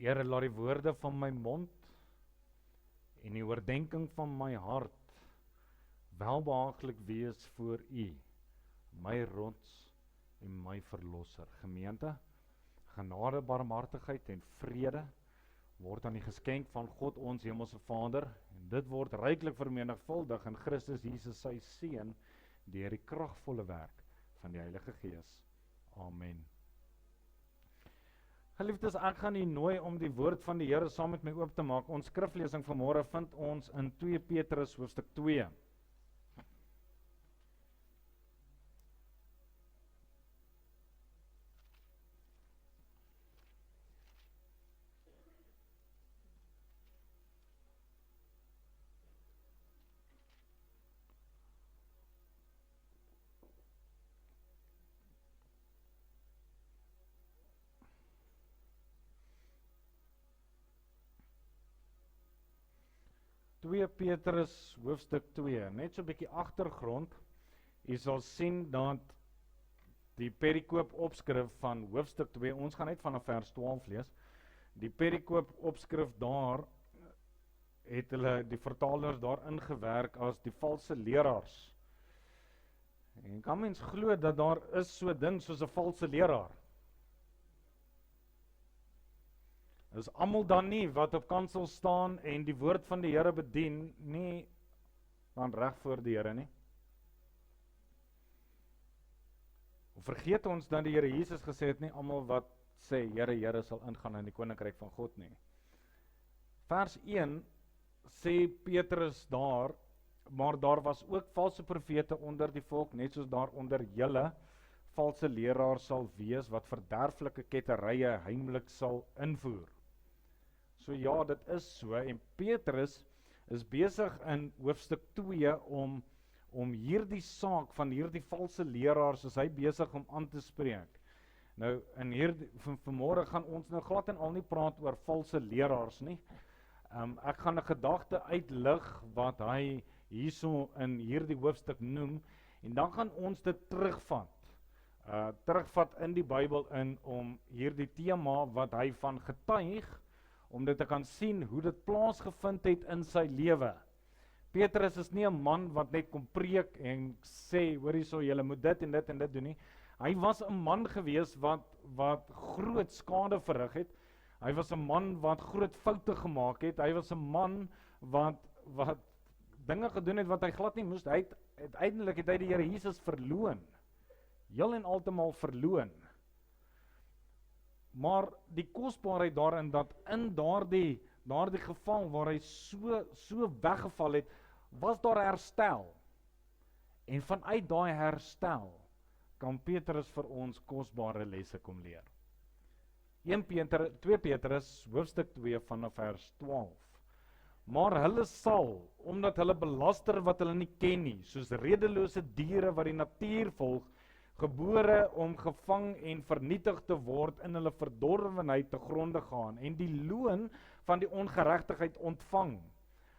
Here, laat die woorde van my mond en die oordenking van my hart welbehaaglik wees voor U, my rots en my verlosser. Gemeente, genade, barmhartigheid en vrede word aan die geskenk van God ons hemelse Vader, en dit word ryklik vermenigvuldig in Christus Jesus sy Seun, deur die kragvolle werk van die Heilige Gees. Amen. Geliefdes, ek gaan u nooi om die woord van die Here saam met my oop te maak. Ons skriflesing vanmôre vind ons in 2 Petrus hoofstuk 2. Petrus hoofstuk 2, net so 'n bietjie agtergrond. U sal sien dat die perikoop opskrif van hoofstuk 2, ons gaan net vanaf vers 12 lees. Die perikoop opskrif daar het hulle die vertalers daar ingewerk as die valse leraars. En kan mens glo dat daar is so 'n ding soos 'n valse leraar? Is almal dan nie wat op kansel staan en die woord van die Here bedien, nie dan reg voor die Here nie? Of vergeet ons dat die Here Jesus gesê het, nie almal wat sê Here, Here sal ingaan in die koninkryk van God nie. Vers 1 sê Petrus daar, maar daar was ook valse profete onder die volk, net soos daar onder julle valse leraars sal wees, wat verderflike ketterye heimlik sal invoer. So ja, dit is so, en Petrus is besig in hoofstuk 2 om hierdie saak van hierdie valse leraars, is hy besig om aan te spreek. Nou, in hierdie, vanmôre gaan ons nou glad en al nie praat oor valse leraars nie. Ek gaan 'n gedagte uitlig wat hy hierso in hierdie hoofstuk noem, en dan gaan ons dit terugvat in die Bybel in, om hierdie tema wat hy van getuig, om dit te kan sien hoe dit plaasgevind het in sy lewe. Petrus is nie 'n man wat net kom preek en sê, hoor hierso, julle moet dit en dit en dit doen nie. Hy was 'n man gewees wat groot skade verrig het. Hy was 'n man wat groot foute gemaak het. Hy was 'n man wat dinge gedoen het wat hy glad nie moes. Uiteindelik het hy die Here Jesus verloon. Heel en altemal verloon. Maar die kosbaarheid daarin, dat in daardie geval waar hy so weggeval het, was daar herstel. En vanuit daai herstel kan Petrus vir ons kosbare lesse kom leer. 2 Petrus hoofstuk 2 vanaf vers 12. Maar hulle sal, omdat hulle belaster wat hulle nie ken nie, soos redelose diere wat die natuur volg, gebore om gevang en vernietig te word, in hulle verdorwenheid te gronde gaan, en die loon van die ongeregtigheid ontvang.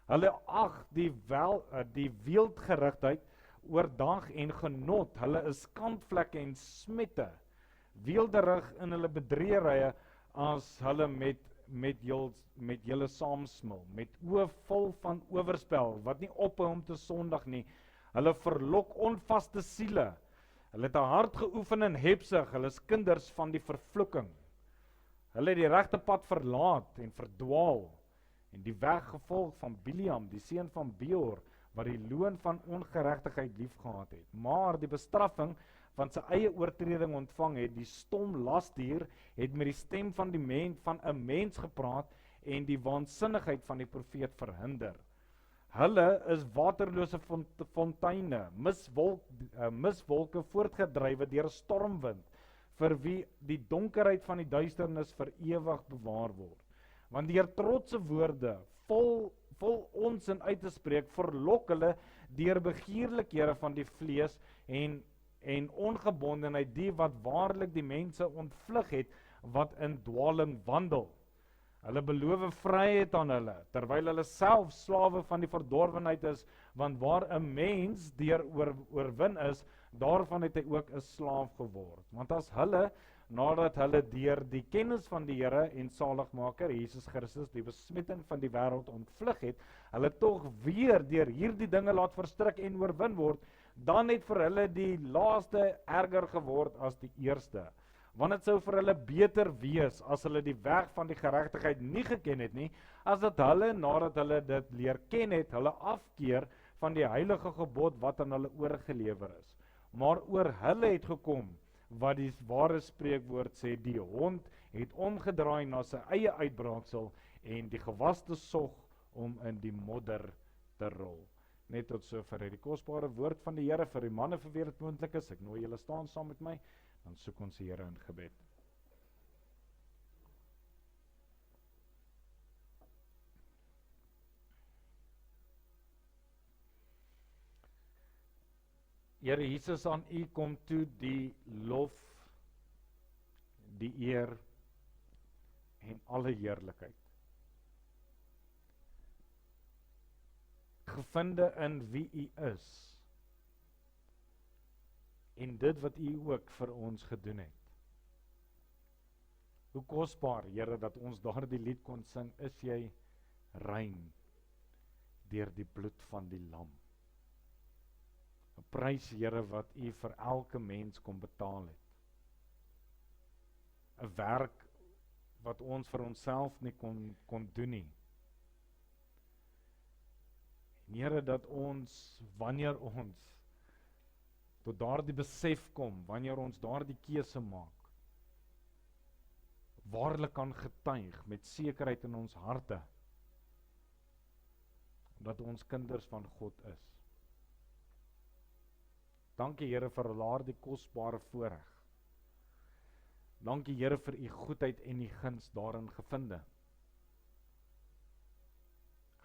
Hulle ag die weeldgerigtheid oordag en genot, hulle is skandvlekke en smette, weelderig in hulle bedriegerye, as hulle met julle saamsmil, met oë vol van oorspel, wat nie ophou om te sondig nie. Hulle verlok onvaste siele. Hulle het 'n hart geoefen in hebsug, hulle is kinders van die vervloeking. Hulle het die regte pad verlaat en verdwaal, en die weg gevolg van Biliam, die seun van Beor, wat die loon van ongeregtigheid liefgehad het, maar die bestraffing van sy eie oortreding ontvang het. Die stom lasdier het met die stem van 'n mens gepraat, en die waansinnigheid van die profeet verhinder. Hulle is waterlose fonteine, miswolke voortgedrywe deur 'n stormwind, vir wie die donkerheid van die duisternis vir ewig bewaar word. Want deur trotse woorde, vol onsin uit te spreek, verlok hulle deur begierlikhede van die vlees en ongebondenheid, die wat waarlik die mense ontvlug het, wat in dwaling wandel. Hulle beloof vryheid aan hulle, terwyl hulle self slawe van die verdorwenheid is, want waar 'n mens deur oorwin is, daarvan het hy ook 'n slaaf geword. Want as hulle nadat hulle deur die kennis van die Here en Saligmaker Jesus Christus die besmetting van die wêreld ontvlug het, hulle tog weer deur hierdie dinge laat verstrik en oorwin word, dan het vir hulle die laaste erger geword as die eerste. Want dit sou vir hulle beter wees as hulle die weg van die geregtigheid nie geken het nie, as dat hulle, nadat hulle dit leer ken het, hulle afkeer van die heilige gebod wat aan hulle oorgelewer is. Maar oor hulle het gekom, wat die ware spreekwoord sê, die hond het omgedraai na sy eie uitbraaksel en die gewaste sog om in die modder te rol. Net tot sover die kosbare woord van die Here vir die manne vir wie dit moontlik is. Ek nooi julle staan saam met my, dan soek ons die Here in gebed. Here Jesus, aan U kom toe die lof, die eer en alle heerlikheid. Gevinde in wie U is en dit wat U ook vir ons gedoen het. Hoe kosbaar, Here, dat ons daardie lied kon sing, is jy rein deur die bloed van die lam. Prys, Here, wat U vir elke mens kom betaal het. 'n werk wat ons vir onsself nie kon doen nie. En Here, dat ons, wanneer ons tot daardie besef kom, wanneer ons daardie keuse maak, waarlik kan getuig met sekerheid in ons harte, dat ons kinders van God is. Dankie, Here, vir daardie kosbare voorreg. Dankie, Here, vir U goedheid en U guns daarin gevinde.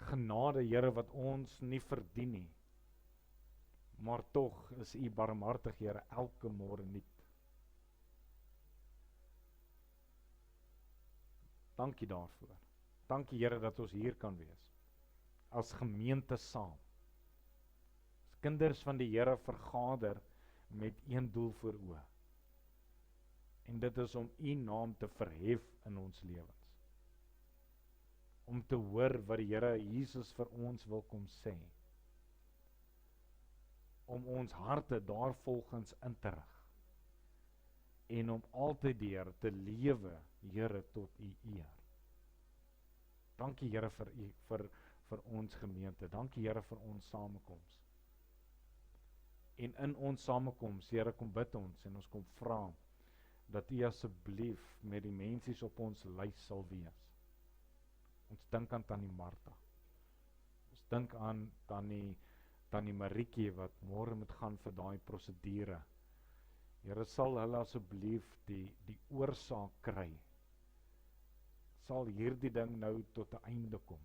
Genade, Here, wat ons nie verdien nie, maar tog is U barmhartig, Here, elke môre nuut. Dankie daarvoor. Dankie, Here, dat ons hier kan wees, as gemeente saam. As kinders van die Here vergader met een doel voor oë. En dit is om U naam te verhef in ons lewens. Om te hoor wat die Here Jesus vir ons wil kom sê. Om ons harte daarvolgens in te rig. En om altyd deur te lewe, Here, tot U eer. Dankie, Here, vir ons gemeente. Dankie, Here, vir ons samekoms. En in ons samekoms, Here, kom bid ons en ons kom vra dat U asseblief met die mensies op ons lys sal wees. Ons dink aan Tannie Martha. Ons dink aan Tannie Marietjie wat môre moet gaan vir daai prosedure. Here, sal hulle asseblief die oorsaak kry. Sal hierdie ding nou tot 'n einde kom.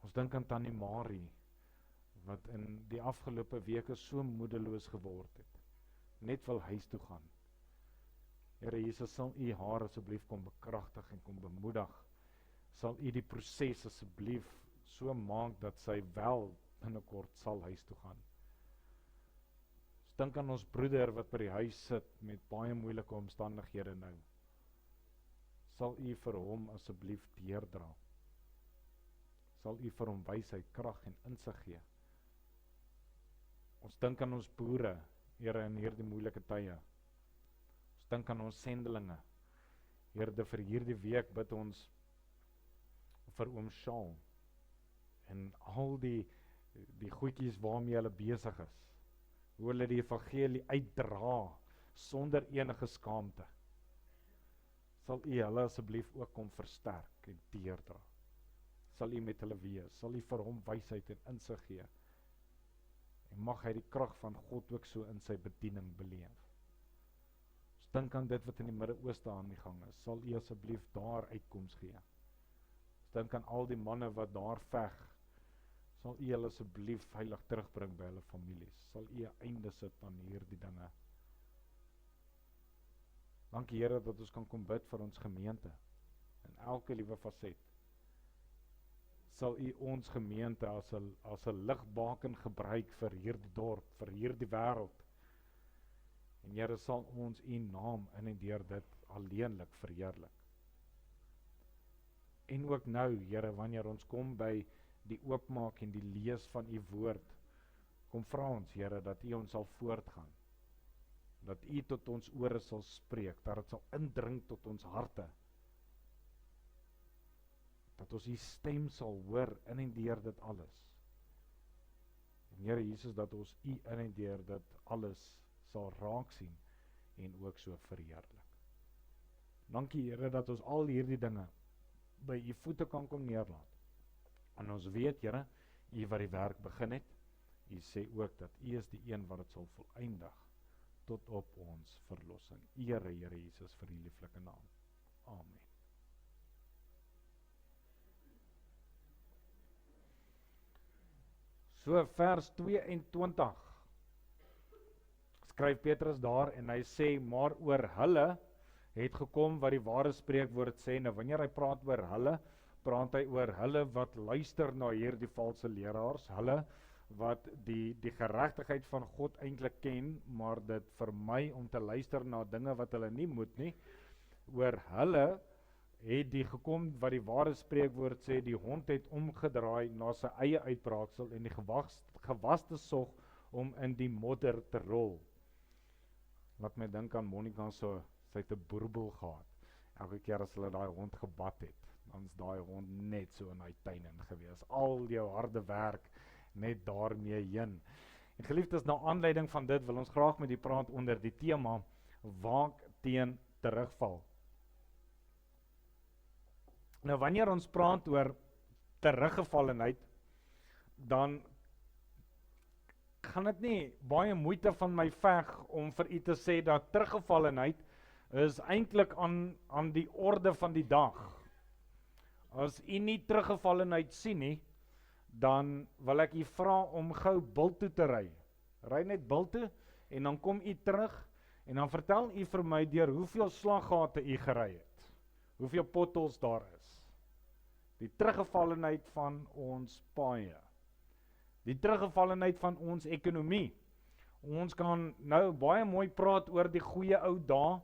Ons dink aan Tannie Marie wat in die afgelope weke so moedeloos geword het. Net wil huis toe gaan. Here Jesus, sal U haar asseblief kom bekragtig en kom bemoedig. Sal U die proses asseblief so maak dat sy wel binnekort sal huis toe gaan. Ons dink aan ons broeder wat by die huis sit met baie moeilike omstandighede nou. Sal U vir hom asseblief deurdra. Sal U vir hom wysheid, krag en insig gee. Ons dink aan ons boere, Here, in hierdie moeilike tye. Ons dink aan ons sendelinge. Here, vir hierdie week bid ons vir oom Shaal en al die goedjies waarmee hulle besig is. Hoe hulle die evangelie uitdra sonder enige skaamte. Sal U hulle asseblief ook kom versterk en deurdra. Sal U met hulle wees. Sal U vir hom wysheid en insig gee. En mag hy die krag van God ook so in sy bediening beleef. Ons dink aan dit wat in die Midde-Ooste aan die gang is. Sal U asseblief daar uitkoms gee. Ons dink aan al die manne wat daar veg. Sal U hulle asseblief veilig terugbring by hulle families. Sal U 'n einde sit aan hierdie dinge. Dankie, Here, dat ons kan kom bid vir ons gemeente in elke liewe faset. Sal U ons gemeente as 'n ligbaken gebruik vir hierdie dorp, vir hierdie wêreld. En Here sal ons U naam in en deur dit alleenlik verheerlik. En ook nou, Here, wanneer ons kom by die oopmaak en die lees van U woord, kom vra ons, Here, dat U ons sal voortgaan. Dat U tot ons ore sal spreek, dat dit sal indring tot ons harte. Dat ons U stem sal hoor in en deur dit alles. En Here Jesus, dat ons U in en deur dit alles sal raak sien en ook so verheerlik. Dankie Here dat ons al hierdie dinge by U voete kan kom neerlaat. En ons weet Here, U wat die werk begin het, U sê ook dat U is die een wat dit sal voleindig tot op ons verlossing. Here Jesus vir U lieflike naam. Amen. So vers 22 skryf Petrus daar en hy sê, maar oor hulle het gekom wat die ware spreekwoord sê. Nou wanneer hy praat oor hulle, praat hy oor hulle wat luister na hierdie valse leraars, hulle wat die geregtigheid van God eintlik ken, maar dit vermy om te luister na dinge wat hulle nie moet nie. Oor hulle het die gekom wat die ware spreekwoord sê, die hond het omgedraai na sy eie uitbraaksel en die gewaste sog om in die modder te rol. Laat my dink aan Monica, sy het 'n boerbel gehad. Elke keer as hulle daai hond gebad het, dan is daai hond net so in hy tuin in gewees. Al jou harde werk net daarmee heen. En geliefdes, na aanleiding van dit wil ons graag met u praat onder die tema waak teen terugval. Nou wanneer ons praat oor teruggevallenheid, dan gaan dit nie baie moeite van my veg om vir u te sê dat teruggevallenheid is eintlik aan die orde van die dag. As u nie teruggevallenheid sien nie, dan wil ek u vra om gou Bult toe te ry. Ry net Bult toe en dan kom u terug en dan vertel u vir my deur hoeveel slaggate u gery het. Hoeveel potholes daar is. Die teruggevallenheid van ons paaie. Die teruggevallenheid van ons ekonomie. Ons kan nou baie mooi praat oor die goeie ou dae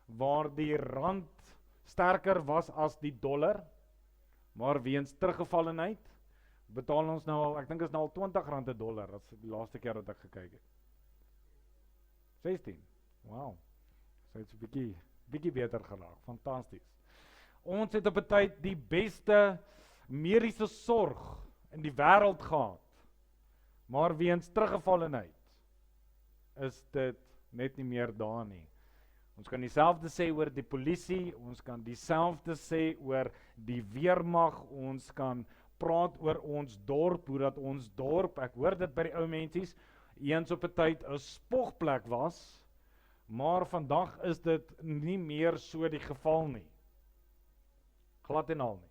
waar die rand sterker was as die dollar, maar weens teruggevallenheid betaal ons nou al, ek dink is nou al R20 'n dollar, dat is die laaste keer wat ek gekyk het. 16, wow, so het 'n bietjie beter geraak, fantasties. Ons het op 'n tyd die beste mediese sorg in die wêreld gehad, maar weens teruggevallenheid is dit net nie meer daar nie. Ons kan dieselfde sê oor die polisie, ons kan dieselfde sê oor die weermag, ons kan praat oor ons dorp, hoe dat ons dorp, ek hoor dit by die ou mensies, eens op 'n tyd 'n spogplek was, maar vandag is dit nie meer so die geval nie. Glad en al nie.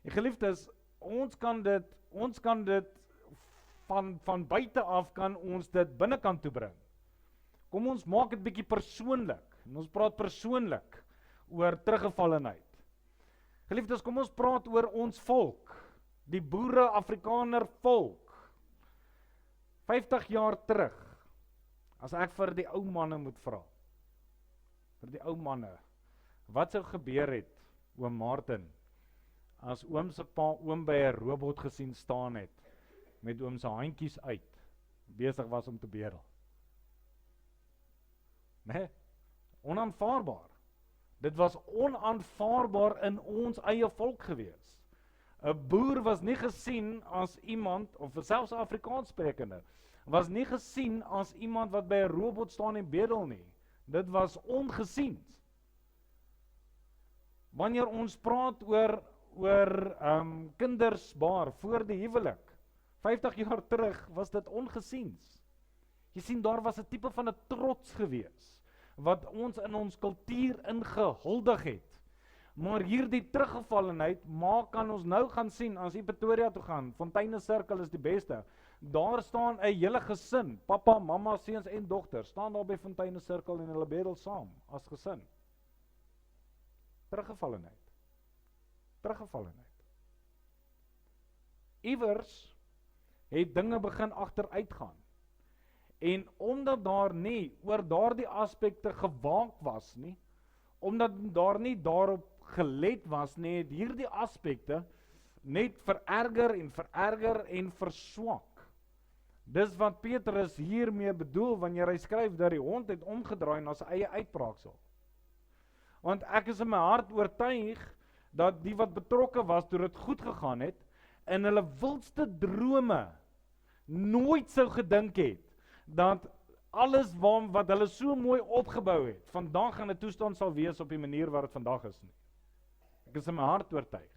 En geliefdes, ons kan dit van buite af kan ons dit binnekant toe bring. Kom ons maak dit bietjie persoonlik. En ons praat persoonlik oor teruggevallenheid. Geliefdes, kom ons praat oor ons volk, die boere Afrikaner volk. 50 jaar terug, as ek vir die ou manne moet vra, vir die ou manne, wat sou gebeur het, oom Martin, as oom se pa oom by 'n robot gesien staan het, met oom se handjies uit, besig was om te bedel? Nee, onaanvaarbaar. Dit was onaanvaarbaar in ons eie volk gewees. 'n Boer was nie gesien as iemand, of selfs Afrikaans sprekende, was nie gesien as iemand wat by 'n robot staan en bedel nie. Dit was ongesiens. Wanneer ons praat oor kinders baar voor die huwelik, 50 jaar terug was dit ongesiens. Jy sien, daar was 'n tipe van 'n trots gewees, wat ons in ons kultuur ingehuldig het. Maar hierdie teruggevallenheid kan ons nou gaan sien, as jy Pretoria toe gaan, Fonteine Sirkel is die beste, daar staan 'n hele gesin, pappa, mamma, seuns en dogters, staan daar by Fonteine Sirkel en hulle bedel saam, as gesin. Teruggevallenheid. Iewers het dinge begin agteruit gaan. En omdat daar nie oor daardie aspekte gewaak was nie, omdat daar nie daarop gelet was nie, het hierdie aspekte net vererger en verswak. Dis wat Petrus hiermee bedoel wanneer hy skryf dat die hond het omgedraai na sy eie uitbraaksel. Want ek is in my hart oortuig dat die wat betrokke was toe dit goed gegaan het, in hulle wildste drome nooit sou gedink het dat alles wat hulle so mooi opgebou het, vandag in 'n toestand sal wees op die manier wat dit vandag is nie. Ek is in my hart oortuig.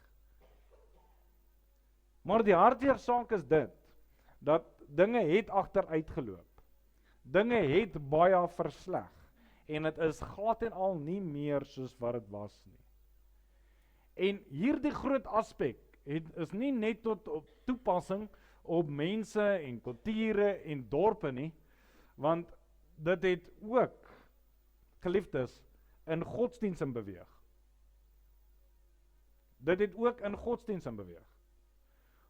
Maar die hartseer saak is dit, dat dinge het agteruit geloop. Dinge het baie versleg, en dit is glad en al nie meer soos wat dit was nie. En hierdie groot aspek is nie net tot op toepassing op mense en kulture en dorpe nie, want dit het ook, geliefdes, in godsdienst in beweeg. Dit het ook in godsdienst in beweeg.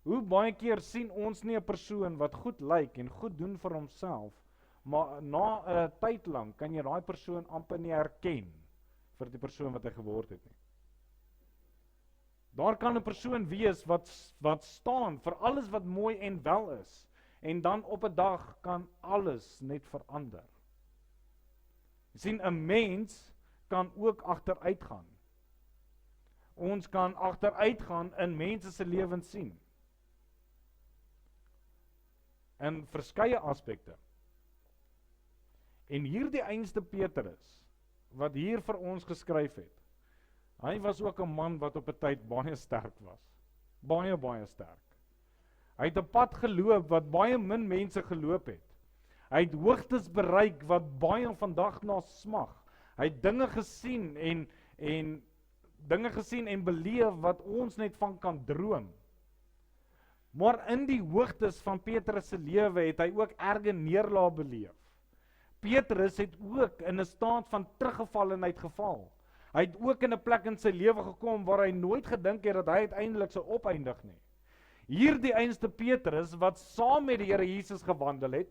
Hoe baie keer sien ons nie 'n persoon wat goed lyk en goed doen vir homself, maar na 'n tyd lank kan jy daai persoon amper nie herken vir die persoon wat hy geword het nie. Daar kan 'n persoon wees wat staan vir alles wat mooi en wel is, en dan op 'n dag kan alles net verander. Jy sien, 'n mens kan ook agteruit gaan. Ons kan agteruit gaan in mense se lewens sien. In verskeie aspekte. En hierdie einste Petrus, wat hier vir ons geskryf het, hy was ook 'n man wat op 'n tyd baie sterk was. Baie sterk. Hy het 'n pad geloop wat baie min mense geloop het. Hy het hoogtes bereik wat baie vandag na smag. Hy het dinge gesien en beleef wat ons net van kan droom. Maar in die hoogtes van Petrus se lewe het hy ook erge neerlae beleef. Petrus het ook in 'n staat van teruggevallenheid geval. Hy het ook in 'n plek in sy lewe gekom waar hy nooit gedink het dat hy uiteindelik sou opeindig nie. Hierdie einste Petrus wat saam met die Here Jesus gewandel het,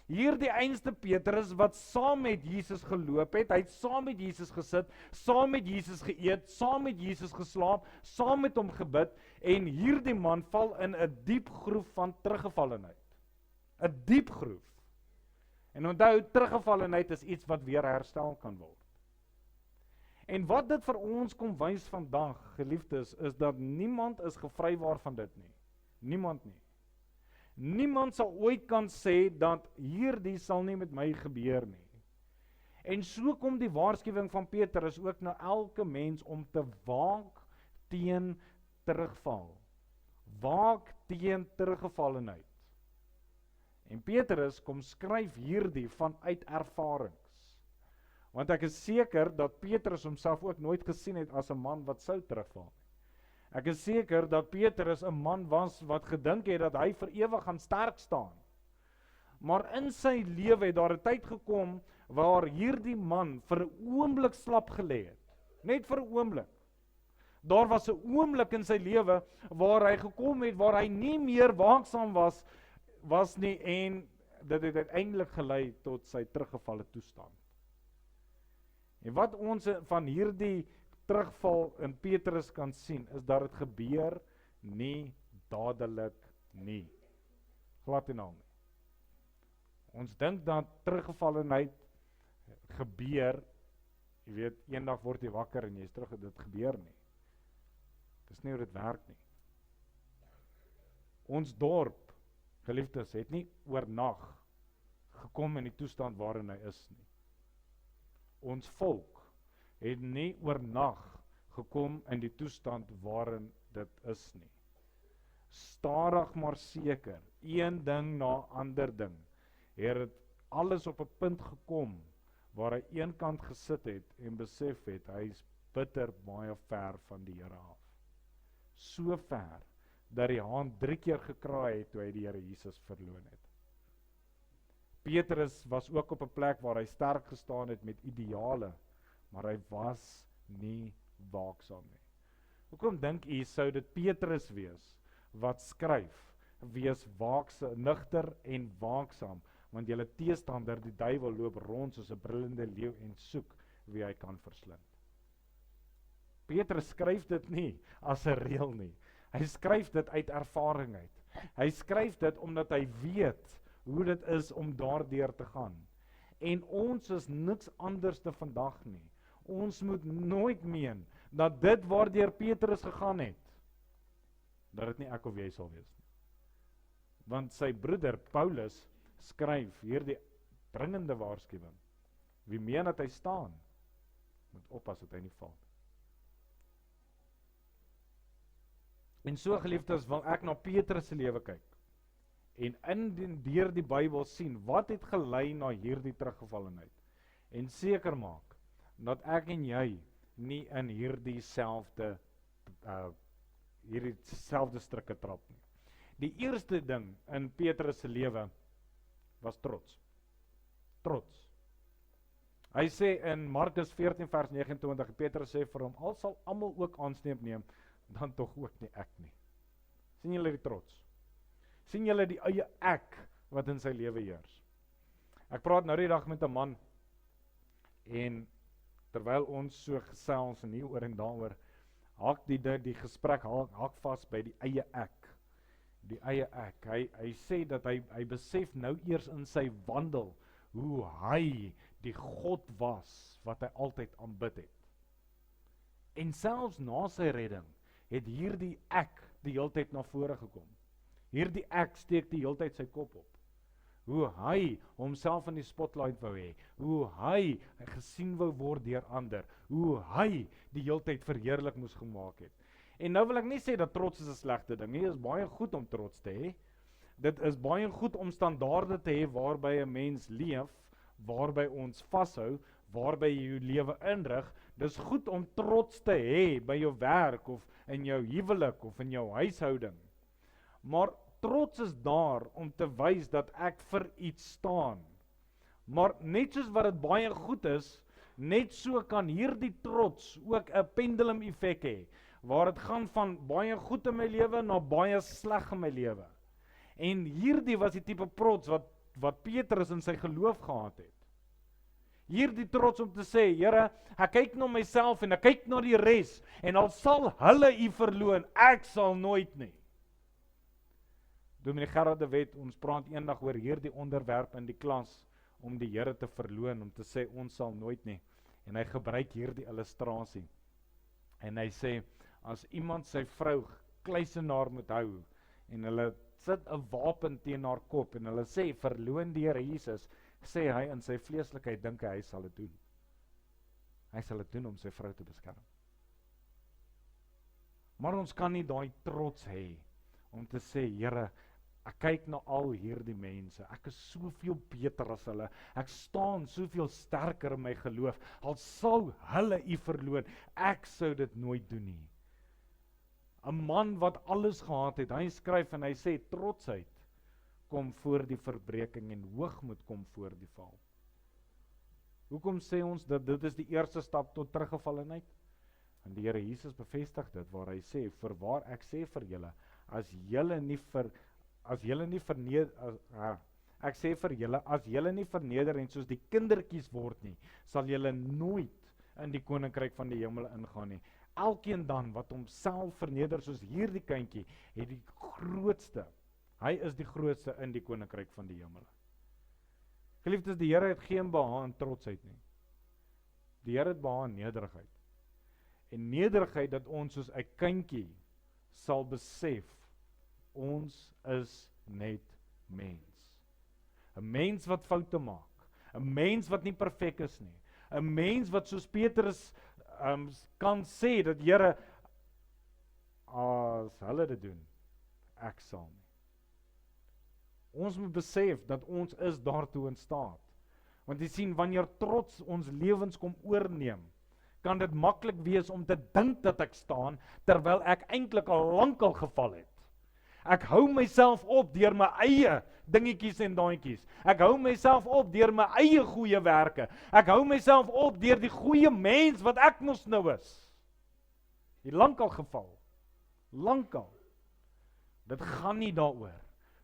hierdie einste Petrus wat saam met Jesus geloop het, hy het saam met Jesus gesit, saam met Jesus geëet, saam met Jesus geslaap, saam met hom gebid, en hierdie man val in 'n diep groef van teruggevallenheid. 'n Diep groef. En onthou, teruggevallenheid is iets wat weer herstel kan word. En wat dit vir ons kom wys vandag, geliefdes, is dat niemand is gevrywaar van dit nie. Niemand nie. Niemand sal ooit kan sê dat hierdie sal nie met my gebeur nie. En so kom die waarskuwing van Petrus ook na elke mens om te waak teen terugval. Waak teen teruggevallenheid. En Petrus kom skryf hierdie vanuit ervarings. Want ek is seker dat Petrus homself ook nooit gesien het as 'n man wat sou terugval. Ek is seker dat Petrus 'n man was wat gedink het dat hy vir ewig gaan sterk staan. Maar in sy lewe het daar 'n tyd gekom waar hierdie man vir 'n oomblik slap gelê het. Net vir 'n oomblik. Daar was 'n oomblik in sy lewe waar hy gekom het waar hy nie meer waaksaam was nie, en dit het uiteindelik gelei tot sy teruggevalle toestand. En wat ons van hierdie terugval in Petrus kan sien, is dat dit gebeur nie dadelik nie. Glad en al nie. Ons dink dat teruggevallenheid gebeur, jy weet, eendag word jy wakker en jy is terug, dit gebeur nie. Dis nie hoe dit werk nie. Ons dorp, geliefdes, het nie oornag gekom in die toestand waarin hy is nie. Ons volk het nie oornag gekom in die toestand waarin dit is nie. Stadig maar seker, een ding na ander ding, het dit alles op 'n punt gekom, waar hy eenkant gesit het en besef het, hy is bitter baie ver van die Here af. So ver, dat die haan 3 keer gekraai het, toe hy die Here Jesus verloon het. Petrus was ook op 'n plek waar hy sterk gestaan het met ideale, maar hy was nie waaksaam nie. Hoekom dink u sou dit Petrus wees wat skryf, wees waaksaam, nugter en waaksaam, want julle teestander, die duiwel, loop rond soos 'n brullende leeu en soek wie hy kan verslind. Petrus skryf dit nie as 'n reël nie. Hy skryf dit uit ervaring uit. Hy skryf dit omdat hy weet hoe dit is om daardeur te gaan. En ons is niks anders te vandag nie. Ons moet nooit meen dat dit waardeur Petrus gegaan het, dat dit nie ek of jy sal wees nie. Want sy broeder Paulus skryf hierdie dringende waarskuwing. Wie meen dat hy staan, moet oppas dat hy nie val. En so geliefdes, wil ek na Petrus se lewe kyk. En deur die Bybel sien, wat het gelei na hierdie teruggevallenheid. En seker maak, dat ek en jy nie in hierdie selfde strikke trap nie. Die eerste ding in Petrus se lewe was trots. Trots. Hy sê in Markus 14 vers 29, Petrus sê vir hom, al sal almal ook aansneep neem, dan tog ook nie ek nie. Sien julle die trots? Sien julle die eie ek wat in sy lewe heers? Ek praat nou die dag met 'n man, en terwyl ons so gesels en hier oor en daaroor, haak die gesprek haak vas by die eie ek. Die eie ek. Hy sê dat hy besef nou eers in sy wandel hoe hy die God was wat hy altyd aanbid het. En selfs na sy redding het hierdie ek die heeltyd na vore gekom. Hierdie ek steek die heeltyd sy kop op. Hoe hy homself in die spotlight wou hê, hoe hy gesien wou word deur ander, hoe hy die heeltyd verheerlik moes gemaak het. En nou wil ek nie sê dat trots is 'n slegte ding nie, is baie goed om trots te hê. Dit is baie goed om standaarde te hê waarby 'n mens leef, waarby ons vashou, waarby jy jou lewe inrig. Dis goed om trots te hê by jou werk of in jou huwelik of in jou huishouding. Maar trots is daar om te wys dat ek vir iets staan. Maar net soos wat dit baie goed is, net so kan hierdie trots ook 'n pendulum effek hê, waar dit gaan van baie goed in my lewe na baie sleg in my lewe. En hierdie was die tipe trots wat Petrus in sy geloof gehad het. Hierdie trots om te sê, Here, ek kyk na myself en ek kyk na die res, en al sal hulle u verloon, ek sal nooit nie. Dominee Gerard de Wet, ons praat eendag oor hierdie onderwerp in die klas, om die Here te verloon, om te sê, ons sal nooit nie. En hy gebruik hierdie illustrasie. En hy sê, as iemand sy vrou kluisenaar moet hou, en hulle sit 'n wapen teen haar kop, en hulle sê, verloon die Here Jesus, sê hy in sy vleeslikheid, dink hy sal dit doen. Hy sal dit doen om sy vrou te beskerm. Maar ons kan nie daai trots hê, om te sê, Here, ek kyk na al hierdie mense, ek is soveel beter as hulle, ek staan soveel sterker in my geloof, al sal hulle u verloon, ek sou dit nooit doen nie. 'n Man wat alles gehad het, hy skryf en hy sê, trotsheid kom voor die verbreeking en hoogmoed kom voor die val. Hoekom sê ons dat dit is die eerste stap tot teruggevallenheid? En die Here Jesus bevestig dit, waar hy sê, voorwaar ek sê vir julle, as julle nie verneder en soos die kindertjies word nie, sal julle nooit in die koninkryk van die hemel ingaan nie. Elkeen dan wat homself verneder soos hierdie kindjie, het die grootste, hy is die grootste in die koninkryk van die hemel. Geliefdes, die Here het geen behaag in trotsheid nie. Die Here het behaag in nederigheid. En nederigheid dat ons soos 'n kindjie sal besef, ons is net mens. 'n Mens wat foute maak, 'n mens wat nie perfek is nie, 'n mens wat soos Petrus kan sê dat Here, as hulle dit doen, ek sal nie. Ons moet besef dat ons is daartoe in staat. Want jy sien, wanneer trots ons lewens kom oorneem, kan dit maklik wees om te dink dat ek staan, terwyl ek eintlik al lankal geval het. Ek hou myself op deur my eie dingetjies en daantjies. Ek hou myself op deur my eie goeie werke. Ek hou myself op deur die goeie mens wat ek mos nou is. Die lankal geval. Lankal. Dit gaan nie daaroor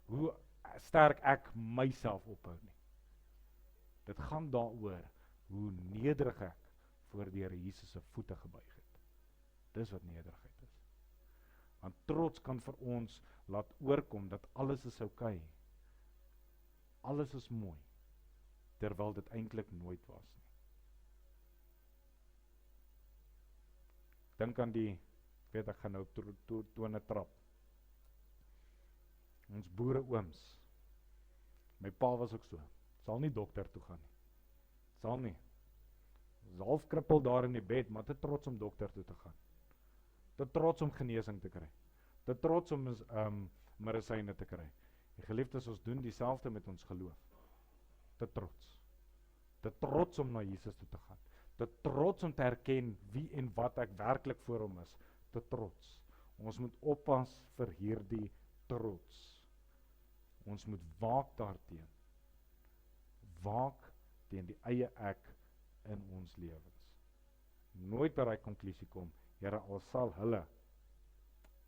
hoe sterk ek myself ophou nie. Dit gaan daaroor hoe nederig ek voor die Here Jesus se voete gebuig het. Dis wat nederigheid is. Want trots kan vir ons laat oorkom dat alles is oukei. Alles is mooi, terwyl dit eintlik nooit was nie. Dink aan die, ek gaan nou tone trap. Ons boere ooms. My pa was ook so. Sal nie dokter toe gaan nie. Sal nie. Is half krippel daar in die bed, maar te trots om dokter toe te gaan. Te trots om genesing te kry. Te trots om medisyne te kry. Die geliefdes, ons doen dieselfde met ons geloof. Te trots. Te trots om na Jesus toe te gaan. Te trots om te erken wie en wat ek werklik voor hom is. Te trots. Ons moet oppas vir hierdie trots. Ons moet waak daarteen. Waak teen die eie ek in ons lewens. Nooit by daai konklusie kom, Here, al sal hulle,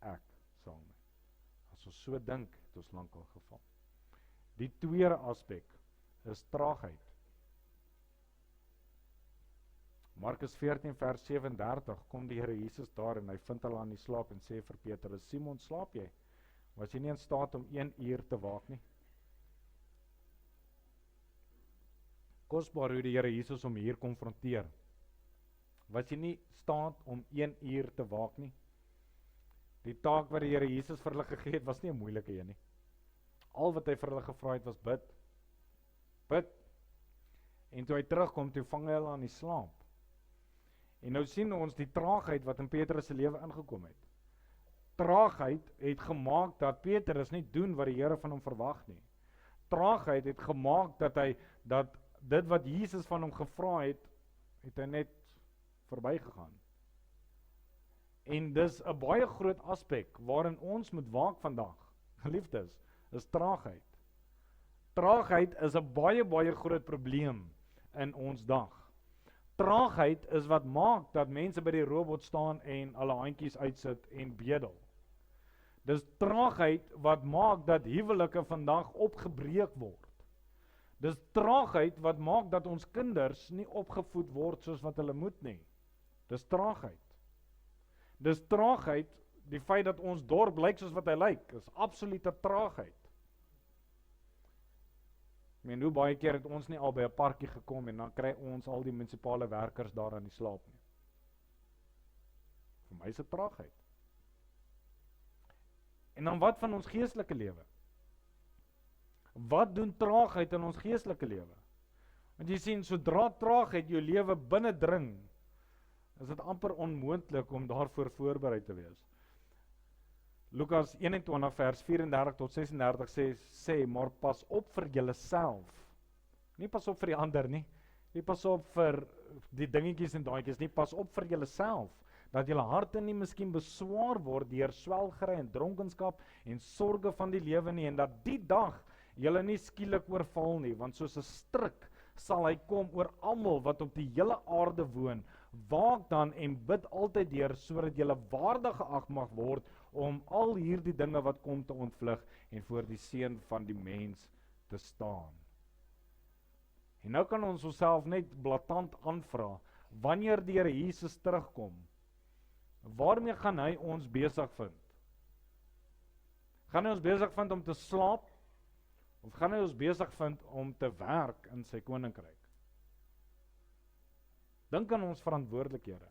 ek sal nie. As ons so dink, het ons lankal geval. Die tweede aspek is traagheid. Markus 14 vers 37 kom die Here Jesus daar en hy vind hulle aan die slaap en sê vir Petrus, Simon, slaap jy? Was jy nie in staat om 1 uur te waak nie? Kosbaar hoe die Here Jesus hom hier konfronteer. Was jy nie staat om 1 uur te waak nie? Die taak wat die Here Jesus vir hulle gegee het, was nie 'n moeilike een nie. Al wat hy vir hulle gevra het was bid. Bid. En toe hy terugkom, toe vang hy hulle aan die slaap. En nou sien ons die traagheid wat in Petrus se lewe ingekom het. Traagheid het gemaak dat Petrus nie doen wat die Here van hom verwag nie. Traagheid het gemaak dat dit wat Jesus van hom gevra het, het hy net verbygegaan. En dis 'n baie groot aspek waarin ons moet waak vandag, geliefdes, is traagheid. Traagheid is 'n baie groot probleem in ons dag. Traagheid is wat maak dat mense by die robot staan en hulle handjies uitsit en bedel. Dis traagheid wat maak dat huwelike vandag opgebreek word. Dis traagheid wat maak dat ons kinders nie opgevoed word soos wat hulle moet nie. Dis traagheid. Dis traagheid, die feit dat ons dorp lyk soos wat hy lyk, is absolute traagheid. Ek meen, hoe baie keer het ons nie al by 'n parkie gekom en dan kry ons al die munisipale werkers daar aan die slaap nie. Vir my is dit traagheid. En dan wat van ons geestelike lewe? Wat doen traagheid in ons geestelike lewe? Want jy sien, sodra traagheid jou lewe binnendring, is dit amper onmoontlik om daarvoor voorberei te wees. Lukas 21 vers 34 tot 36 sê, maar pas op vir julleself. Nie pas op vir die ander nie. Nie pas op vir die dingetjies en daadjies nie. Pas op vir julleself. Dat julle harte nie miskien beswaar word deur swelgery en dronkenskap en sorge van die lewe nie. En dat die dag julle nie skielik oorval nie. Want soos 'n struik sal hy kom oor almal wat op die hele aarde woon. Waak dan en bid altyd deur, sodat julle waardig geag mag word om al hierdie dinge wat kom te ontvlug en voor die seun van die mens te staan. En nou kan ons onsself net blaatant aanvra, wanneer die Here Jesus terugkom, waarmee gaan hy ons besig vind? Gaan hy ons besig vind om te slaap, of gaan hy ons besig vind om te werk in sy koninkryk? Dink aan ons verantwoordelikhede.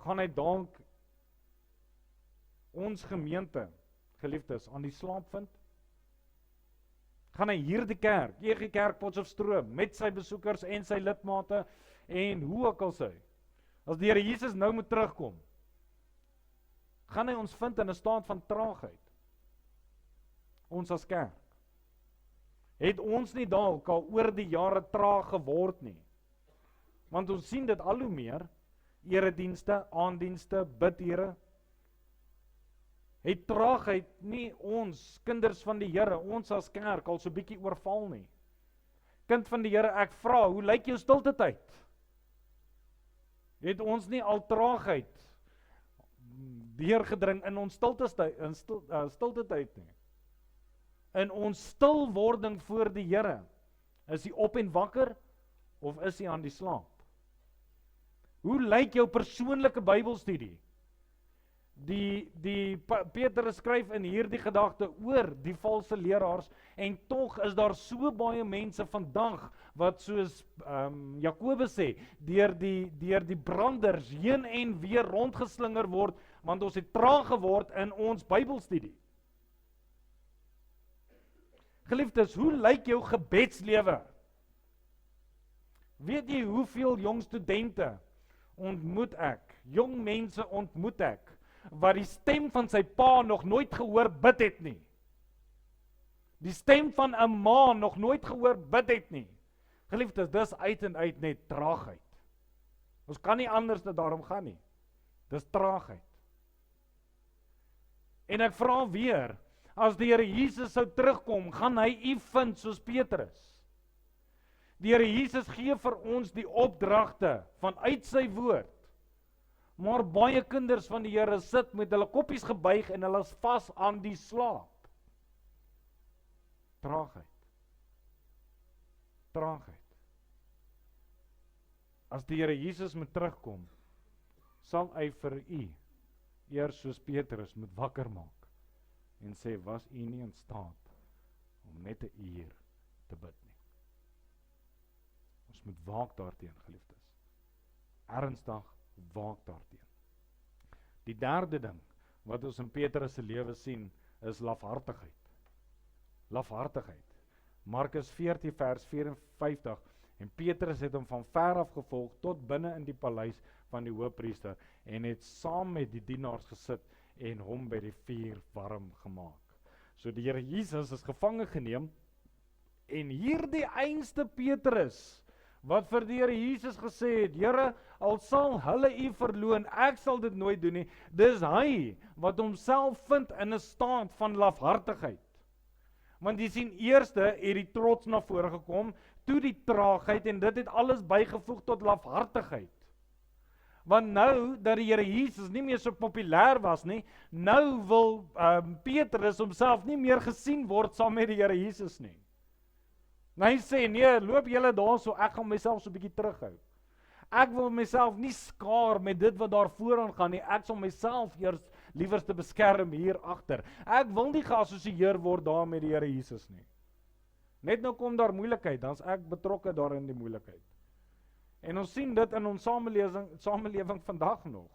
Gaan hy dalk ons gemeente, geliefdes, aan die slaap vind? Gaan hy hierdie kerk, EG Kerk Potchefstroom, met sy besoekers en sy lidmate, en hoe ook al sy, as die Here Jesus nou moet terugkom, gaan hy ons vind in 'n staat van traagheid? Ons as kerk. Het ons nie dalk al oor die jare traag geword nie? Want ons sien dit al hoe meer, eredienste, aandienste, bidure, het traagheid nie ons, kinders van die Here, ons as kerk, al so bietjie oorval nie. Kind van die Here, ek vra, hoe lyk jou stilte tyd? Het ons nie al traagheid deurgedring in ons stilte tyd nie? In ons stilwording voor die Here, Is hy op en wakker of is hy aan die slaap? Hoe lyk jou persoonlike Bybelstudie? Petrus skryf in hierdie gedagte oor die valse leraars en tog is daar so baie mense vandag wat soos Jakobus sê, deur die branders heen en weer rondgeslinger word, want ons het traag geword in ons Bybelstudie. Geliefdes, hoe lyk jou gebedslewe? Weet jy hoeveel jong studente ontmoet ek, jong mense ontmoet ek, wat die stem van sy pa nog nooit gehoor bid het nie. Die stem van 'n ma nog nooit gehoor bid het nie. Geliefdes, dis uit en uit net traagheid. Ons kan nie anders dat daarom gaan nie. Dis traagheid. En ek vra weer, as die Here Jesus sou terugkom, gaan hy u vind soos Petrus. Die Here Jesus gee vir ons die opdragte vanuit sy woord. Maar baie kinders van die Here sit met hulle koppies gebuig en hulle is vas aan die slaap. Traagheid. Traagheid. As die Here Jesus moet terugkom, sal hy vir u eers soos Petrus moet wakker maak en sê, was u nie in staat om net 'n uur te bid nie. Ons moet waak daarteen, geliefdes. Ernstig waak daarteen. Die derde ding wat ons in Petrus se lewe sien, is lafhartigheid. Lafhartigheid. Markus 14 vers 54, en Petrus het hom van ver af gevolg tot binne in die paleis van die hoofpriester en het saam met die dienaars gesit en hom by die vuur warm gemaak. So die Here Jesus is gevange geneem en hierdie einste Petrus wat vir die Here Jesus gesê het, Here, al sal hulle u verloon, ek sal dit nooit doen nie. Dis hy wat homself vind in 'n staat van lafhartigheid. Want jy sien, eerste het die trots na vore gekom, toe die traagheid en dit het alles bygevoeg tot lafhartigheid. Want nou dat die Here Jesus nie meer so populêr was nie, nou wil Petrus homself nie meer gesien word saam met die Here Jesus nie. En hy sê, nee, loop julle daar so, ek gaan myself so 'n bietjie terughou. Ek wil myself nie skaar met dit wat daar vooraan gaan nie, ek sal myself eers liewers te beskerm hier agter. Ek wil nie geassosieer word daar met die Here Jesus nie. Net nou kom daar moeilikheid, dan is ek betrokke daar in die moeilikheid. En ons sien dit in ons samelewing vandag nog.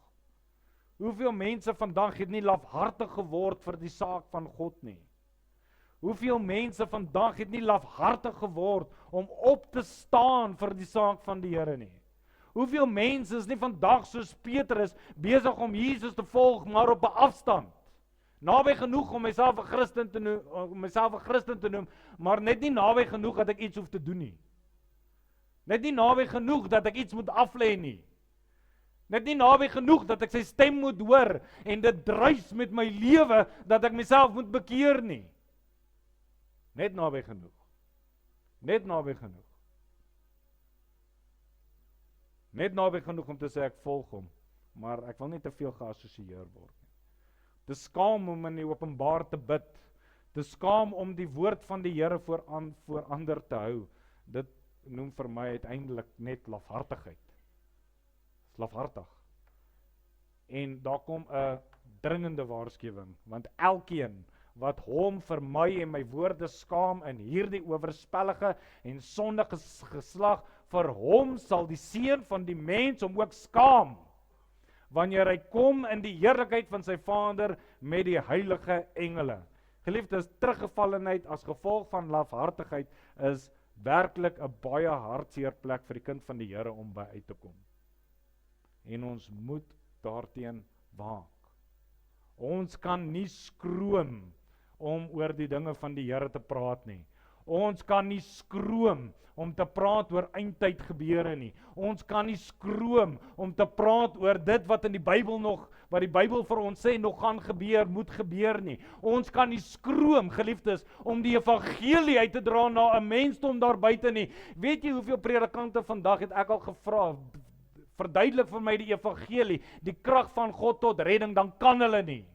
Hoeveel mense vandag het nie lafhartig geword vir die saak van God nie. Hoeveel mense vandag het nie lafhartig geword om op te staan vir die saak van die Here nie. Hoeveel mense is nie vandag soos Petrus besig om Jesus te volg, maar op 'n afstand. Naby genoeg om myself 'n Christen te noem, maar net nie naby genoeg dat ek iets hoef te doen nie. Net nie naby genoeg dat ek iets moet aflê nie. Net nie naby genoeg dat ek sy stem moet hoor en dit druis met my lewe dat ek myself moet bekeer nie. Net naby genoeg. Net naby genoeg. Net naby genoeg om te sê ek volg hom, maar ek wil nie te veel geassosieer word nie. Te skaam om in die openbaar te bid, te skaam om die woord van die Here voor ander te hou, dit noem vir my uiteindelik net lafhartigheid. Lafhartig. En daar kom 'n dringende waarskuwing, want elkeen wat hom vir my en my woorde skaam in hierdie oorspellige en sondige geslag, vir hom sal die seun van die mens hom ook skaam, wanneer hy kom in die heerlikheid van sy Vader met die heilige engele. Geliefdes, teruggevallenheid as gevolg van lafhartigheid is werklik 'n baie hartseer plek vir die kind van die Here om by uit te kom. En ons moet daarteen waak. Ons kan nie skroom om oor die dinge van die Here te praat nie. Ons kan nie skroom om te praat oor eindtyd gebeure nie. Ons kan nie skroom om te praat oor dit wat in die Bybel wat die Bybel vir ons sê nog gaan gebeur, moet gebeur nie. Ons kan nie skroom, geliefdes, om die evangelie uit te dra na 'n mensdom daar buite nie. Weet jy hoeveel predikante vandag het ek al gevra, verduidelik vir my die evangelie, die krag van God tot redding, dan kan hulle nie.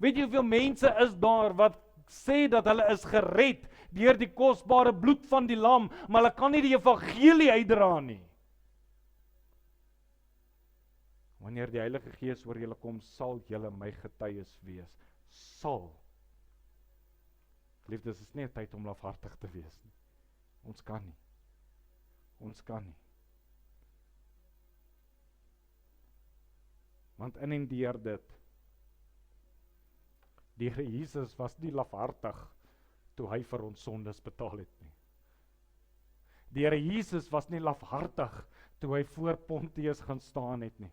Weet jy hoeveel mense is daar wat sê dat hulle is gered deur die kosbare bloed van die lam, maar hulle kan nie die evangelie uitdra nie. Wanneer die Heilige Gees oor julle kom, sal julle my getuies wees. Sal. Geliefdes, is nie 'n tyd om lafhartig te wees nie. Ons kan nie. Ons kan nie. Want in en deur dit, die Here Jesus was nie lafhartig toe hy vir ons sondes betaal het nie. Die Here Jesus was nie lafhartig toe hy voor Pontius gaan staan het nie.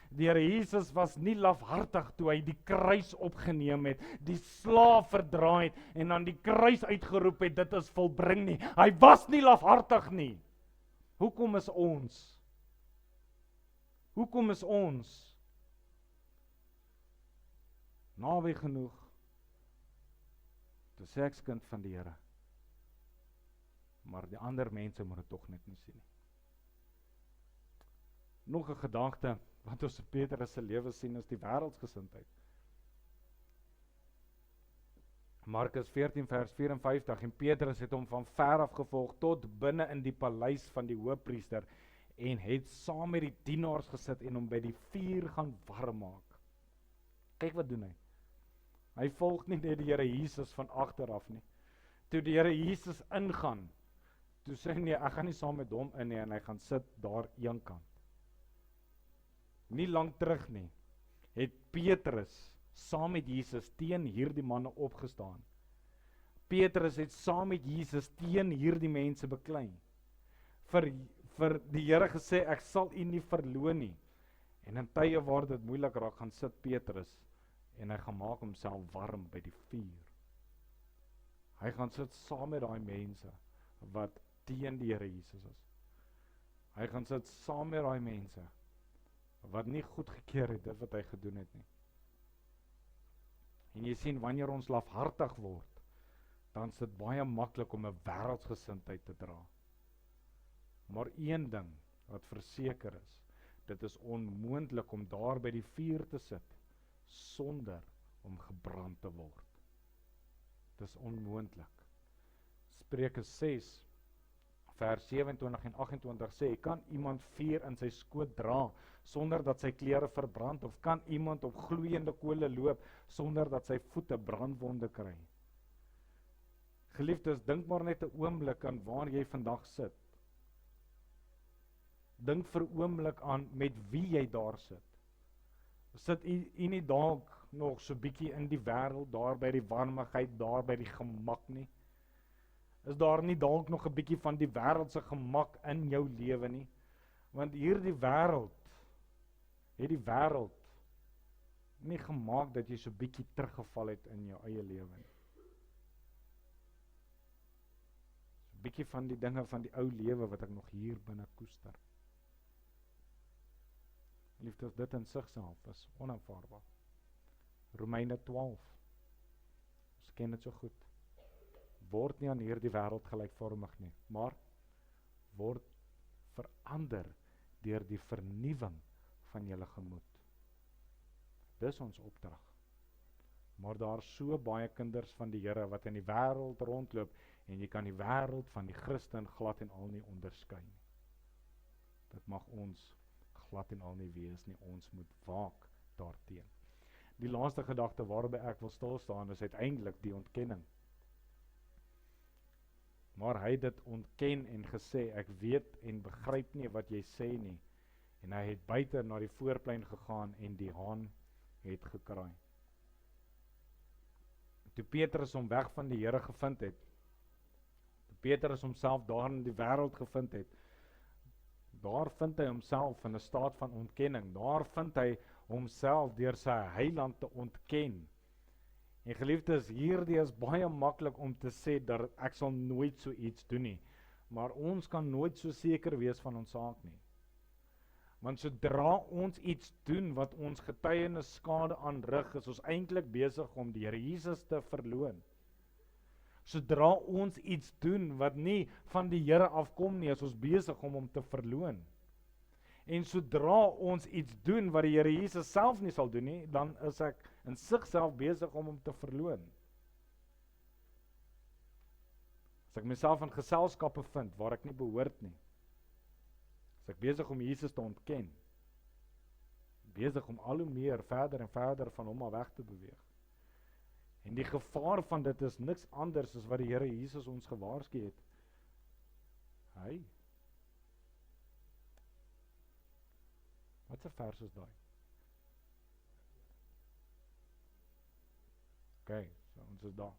Die Here Jesus was nie lafhartig toe hy die kruis opgeneem het, die slaaf verdra het en dan die kruis uitgeroep het, dit is volbring nie. Hy was nie lafhartig nie. Hoekom is ons? Hoekom is ons naby genoeg te sê ek's kind van die Here, maar die ander mense moet dit tog net nie sien nie. Nog 'n gedagte wat ons in Petrus se lewe sien is die wêreldsgesindheid. Markus 14 vers 54 en Petrus het hom van ver af gevolg tot binne in die paleis van die hoofpriester en het saam met die dienaars gesit en hom by die vuur gaan warm maak. Kyk wat doen hy. Hy volg nie net die Here Jesus van agter af nie. Toe die Here Jesus ingaan, toe sê hy nee, ek gaan nie saam met hom in nie en hy gaan sit daar een kant. Nie lank terug nie, het Petrus saam met Jesus teen hierdie manne opgestaan. Petrus het saam met Jesus teen hierdie mense beklei. Vir die Here gesê, ek sal u nie verloon nie. En in tye waar dit moeilik raak, gaan sit Petrus en hy gaan maak homself warm by die vuur. Hy gaan sit saam met daai mense wat teen die Here Jesus is. Hy gaan sit saam met daai mense wat nie goedgekeur het dit wat hy gedoen het nie. En jy sien, wanneer ons lafhartig word, dan is dit baie maklik om 'n wêreldsgesindheid te dra. Maar een ding wat verseker is, dit is onmoontlik om daar by die vuur te sit sonder om gebrand te word. Dit is onmoontlik. Spreuke 6 vers 27 en 28 sê, kan iemand vuur in sy skoot dra sonder dat sy klere verbrand, of kan iemand op gloeiende kole loop sonder dat sy voete brandwonde kry? Geliefdes, dink maar net 'n oomblik aan waar jy vandag sit. Dink vir 'n oomblik aan met wie jy daar sit. Sit u nie dalk nog so bietjie in die wêreld, daar by die warmigheid, daar by die gemak nie? Is daar nie dalk nog 'n bietjie van die wêreldse gemak in jou lewe nie? Want hierdie wêreld het die wêreld nie gemaak dat jy so bietjie teruggeval het in jou eie lewe nie. So bietjie van die dinge van die ou lewe wat ek nog hier binne koester. Liefdes, dit in sigself is onaanvaarbaar. Romeine 12. Ons ken dit so goed. Word nie aan hierdie wêreld gelykvormig nie, maar word verander deur die vernuwing van julle gemoed. Dis ons opdrag. Maar daar is so baie kinders van die Here wat in die wêreld rondloop en jy kan die wêreld van die Christen glad en al nie onderskei nie. Dit mag ons glad en al nie wees nie, ons moet waak daarteen. Die laaste gedagte waarby ek wil stil staan is uiteindelik die ontkenning. Maar hy het dit ontken en gesê, ek weet en begryp nie wat jy sê nie. En hy het buite na die voorplein gegaan en die haan het gekraai. Toe Petrus hom weg van die Here gevind het, toe Petrus homself daar in die wêreld gevind het, daar vind hy homself in 'n staat van ontkenning. Daar vind hy homself deur sy heiland te ontken. En geliefdes, hierdie is baie maklik om te sê dat ek sal nooit so iets doen nie. Maar ons kan nooit so seker wees van ons saak nie. Want sodra ons iets doen wat ons getuienis skade aanrig, is ons eintlik besig om die Here Jesus te verloon. Sodra ons iets doen wat nie van die Here afkom nie, is ons besig om hom te verloon. En sodra ons iets doen wat die Here Jesus self nie sal doen nie, dan is ek in sigself besig om hom te verloon. As ek myself in geselskappe vind waar ek nie behoort nie, as ek besig om Jesus te ontken, besig om al hoe meer verder en verder van hom af weg te beweeg. En die gevaar van dit is niks anders as wat die Here Jesus ons gewaarsku het. Wat 'n vers is daai? OK, so ons is daar.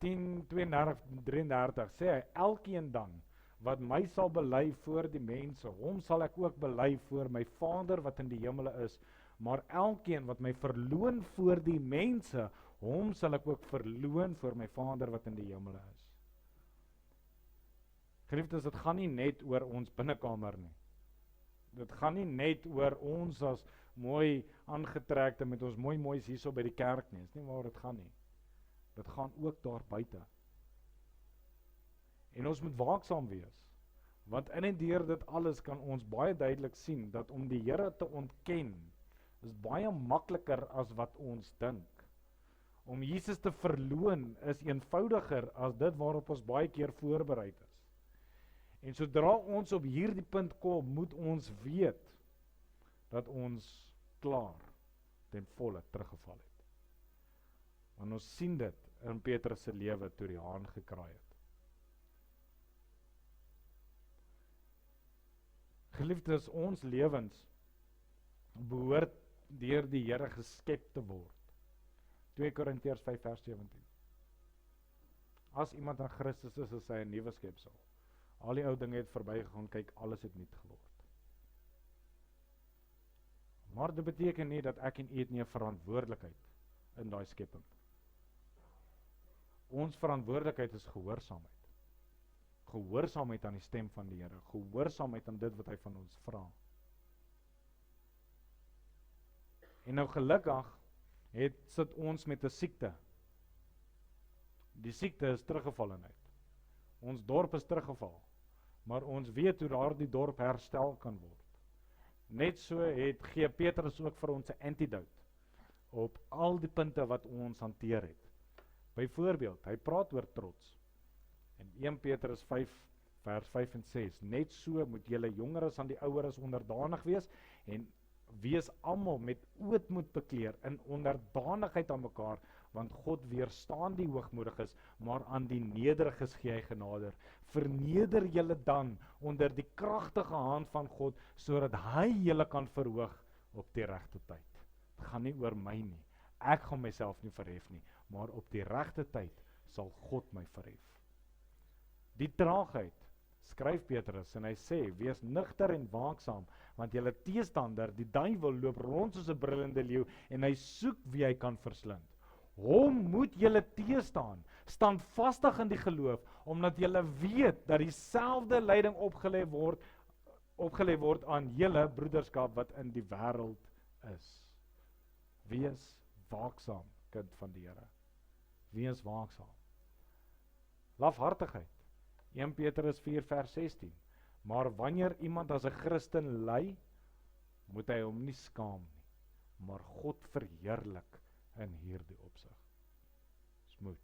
10:32 sê hy, elkeen dan wat my sal bely voor die mense, hom sal ek ook bely voor my Vader wat in die hemele is, maar elkeen wat my verloon voor die mense, hom sal ek ook verloon voor my Vader wat in die hemele is. Geliefdes, dit gaan nie net oor ons binnekamer nie. Dit gaan nie net oor ons as mooi aangetrekte met ons mooi hierso by die kerk nie. Dis nie waar dit gaan nie. Dit gaan ook daar buite. En ons moet waaksaam wees. Want in en deur dit alles kan ons baie duidelik sien dat om die Here te ontken is baie makliker as wat ons dink. Om Jesus te verloon is eenvoudiger as dit waarop ons baie keer voorbereid is. En sodra ons op hierdie punt kom, moet ons weet dat ons klaar ten volle teruggeval het. Want ons sien dit in Petrus se lewe toe die haan gekraai het. Geliefdes, ons lewens behoort deur die Here geskep te word. 2 Korintiërs 5 vers 17. As iemand in Christus is hy 'n nuwe skepsel. Al die ou dinge het verbygegaan, kyk, alles het nuut geword. Maar dit beteken nie dat ek en u het nie 'n verantwoordelikheid in daai skepping. Ons verantwoordelikheid is gehoorsaamheid. Gehoorsaamheid aan die stem van die Here, gehoorsaamheid aan dit wat hy van ons vra. En nou gelukkig sit ons met 'n siekte. Die siekte is teruggevallenheid. Ons dorp is teruggeval, maar ons weet hoe daardie dorp herstel kan word. Net so gee Petrus ook vir ons 'n antidote op al die punte wat ons hanteer het. Byvoorbeeld, hy praat oor trots. In 1 Petrus 5 vers 5 en 6, net so moet julle jongeres aan die oueres onderdanig wees en wees almal met ootmoed bekleer in onderdanigheid aan mekaar, want God weerstaan die hoogmoediges, maar aan die nederiges gee hy genade. Verneder julle dan onder die kragtige hand van God, sodat hy julle kan verhoog op die regte tyd. Dit gaan nie oor my nie. Ek gaan myself nie verhef nie, maar op die regte tyd sal God my verhef. Die traagheid, skryf Petrus, en hy sê, wees nugter en waaksaam, want julle teestander, die duiwel, loop rond soos 'n brullende leeu, en hy soek wie hy kan verslind. Hom moet julle teestaan, standvastig in die geloof, omdat julle weet dat dieselfde lyding opgelê word aan julle broederskap wat in die wêreld is. Wees waaksaam, kind van die Here. Wees waaksaam. Lafhartigheid. 1 Petrus 4 vers 16. Maar wanneer iemand as 'n Christen ly, moet hy hom nie skaam nie, maar God verheerlik in hierdie opsig. Smoot.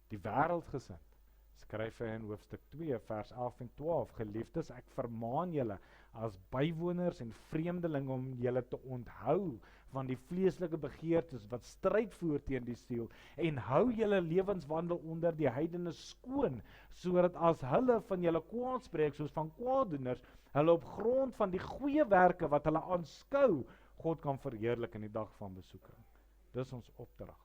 Die wêreldgesind, skryf hy in hoofstuk 2 vers 11 en 12, geliefdes, ek vermaan julle as bywoners en vreemdelinge om julle te onthou van die vleeslike begeertes wat stryd voer teen die siel, en hou julle lewenswandel onder die heidene skoon, sodat as hulle van julle kwaad spreek soos van kwaaddoeners, hulle op grond van die goeie werke wat hulle aanskou, God kan verheerlik in die dag van besoeking. Dis ons opdrag.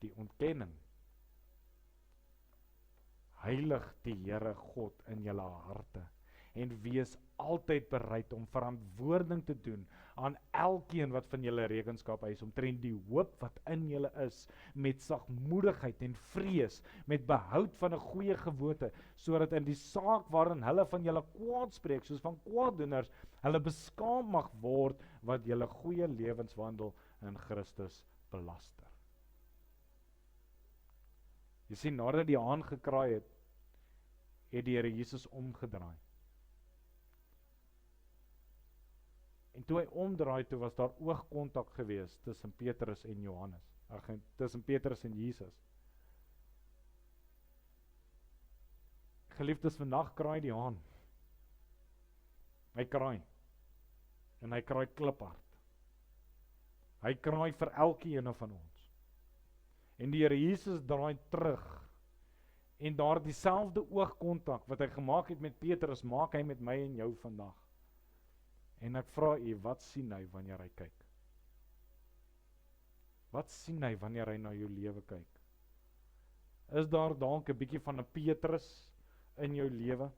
Die ontkenning. Heilig die Here God in julle harte en wees altyd bereid om verantwoording te doen aan elkeen wat van julle rekenskap eis omtrent die hoop wat in julle is, met sagmoedigheid en vrees, met behoud van 'n goeie gewoonte, sodat in die saak waarin hulle van julle kwaad spreek, soos van kwaaddoeners, hulle beskaam mag word wat julle goeie lewenswandel in Christus belaster. Jy sien, nadat die haan gekraai het die Here Jesus omgedraai. En toe hy omdraai, toe was daar oogkontak gewees tussen Petrus en Johannes, tussen Petrus en Jesus. Geliefdes, vandag kraai die haan. Hy kraai. En hy kraai kliphard. Hy kraai vir elkeen van ons. En die Here Jesus draai terug. En daar dieselfde oogkontak wat hy gemaak het met Petrus, maak hy met my en jou vandag. En ek vra u, wat sien hy wanneer hy kyk? Wat sien hy wanneer hy na jou lewe kyk? Is daar dalk 'n bietjie van 'n Petrus in jou lewe?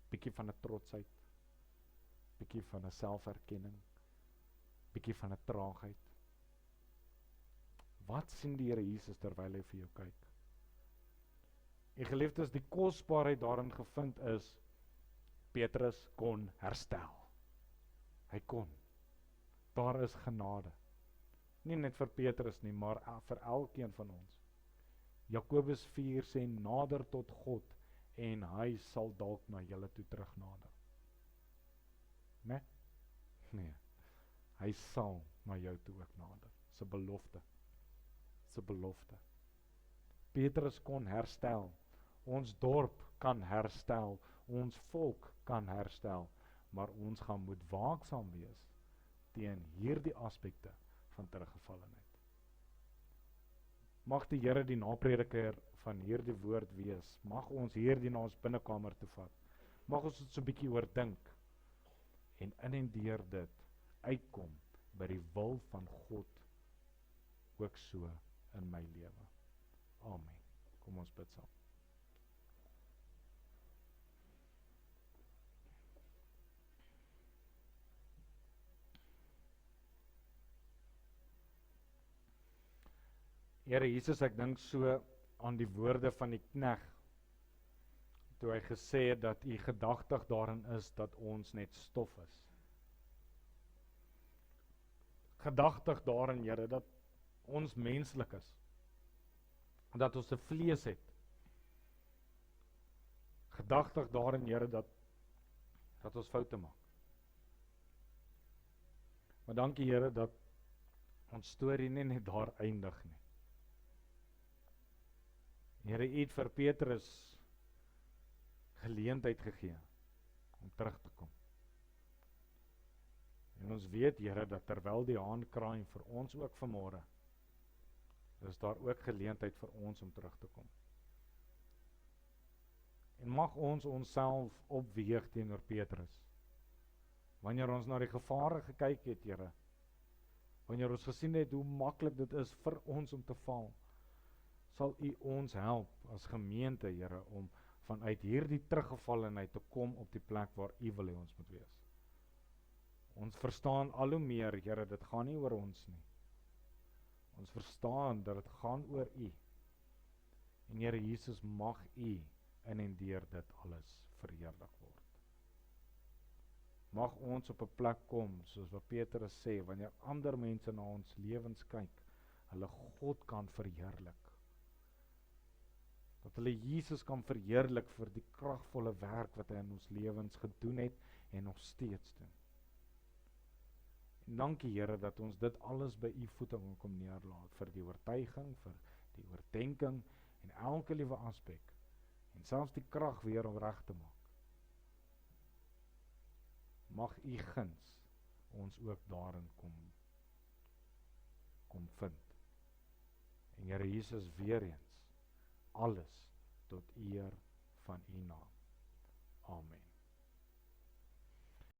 Bietjie van 'n trotsheid? Bietjie van 'n selferkenning? Bietjie van 'n traagheid? Wat sien die Here Jesus terwyl hy vir jou kyk? En geliefdes, die kosbaarheid daarin gevind is, Petrus kon herstel. Hy kon. Daar is genade. Nie net vir Petrus nie, maar vir elkeen van ons. Jakobus 4 sê, nader tot God, en hy sal dalk na julle toe terug nader. Nee. Hy sal na jou toe ook nader. Dis 'n belofte. Dis 'n belofte. Petrus kon herstel. Ons dorp kan herstel. Ons volk kan herstel. Maar ons gaan moet waaksaam wees teen hierdie aspekte van teruggevallenheid. Mag die Here die naprediker van hierdie woord wees. Mag ons hierdie na ons binnekamer toe vat. Mag ons dit so 'n bietjie oordink. En deur dit uitkom by die wil van God ook so in my lewe. Amen. Kom ons bid saam. Here Jesus, ek dink so aan die woorde van die knegg, toe hy gesê het dat u gedagtig daarin is dat ons net stof is. Gedagtig daarin, Here, dat ons menslik is, dat ons 'n vlees het. Gedagtig daarin, Here, dat ons foute maak. Maar dankie, Here, dat ons storie nie net daar eindig nie. Here, u het vir Petrus geleentheid gegee om terug te kom. En ons weet, Here, dat terwyl die haan kraai vir ons ook vanmôre, is daar ook geleentheid vir ons om terug te kom. En mag ons onsself opweeg teenoor Petrus. Wanneer ons na die gevare gekyk het, Here, wanneer ons gesien het hoe maklik dit is vir ons om te val, sal u ons help as gemeente, Here, om vanuit hierdie teruggevallenheid te kom op die plek waar u wil hê ons moet wees. Ons verstaan al hoe meer, Here, dit gaan nie oor ons nie. Ons verstaan dat dit gaan oor u. En Here Jesus, mag u in en deur dit alles verheerlik word. Mag ons op 'n plek kom, soos wat Petrus sê, wanneer ander mense na ons lewens kyk, hulle God kan verheerlik. Dat hulle Jesus kan verheerlik vir die kragvolle werk wat hy in ons lewens gedoen het en nog steeds doen. En dankie, Here, dat ons dit alles by u voete kom neerlaat, vir die oortuiging, vir die oordenking en elke liewe aspek, en selfs die krag weer om reg te maak. Mag u guns ons ook daarin kom vind. En Here Jesus, weer eens, alles tot eer van u naam. Amen.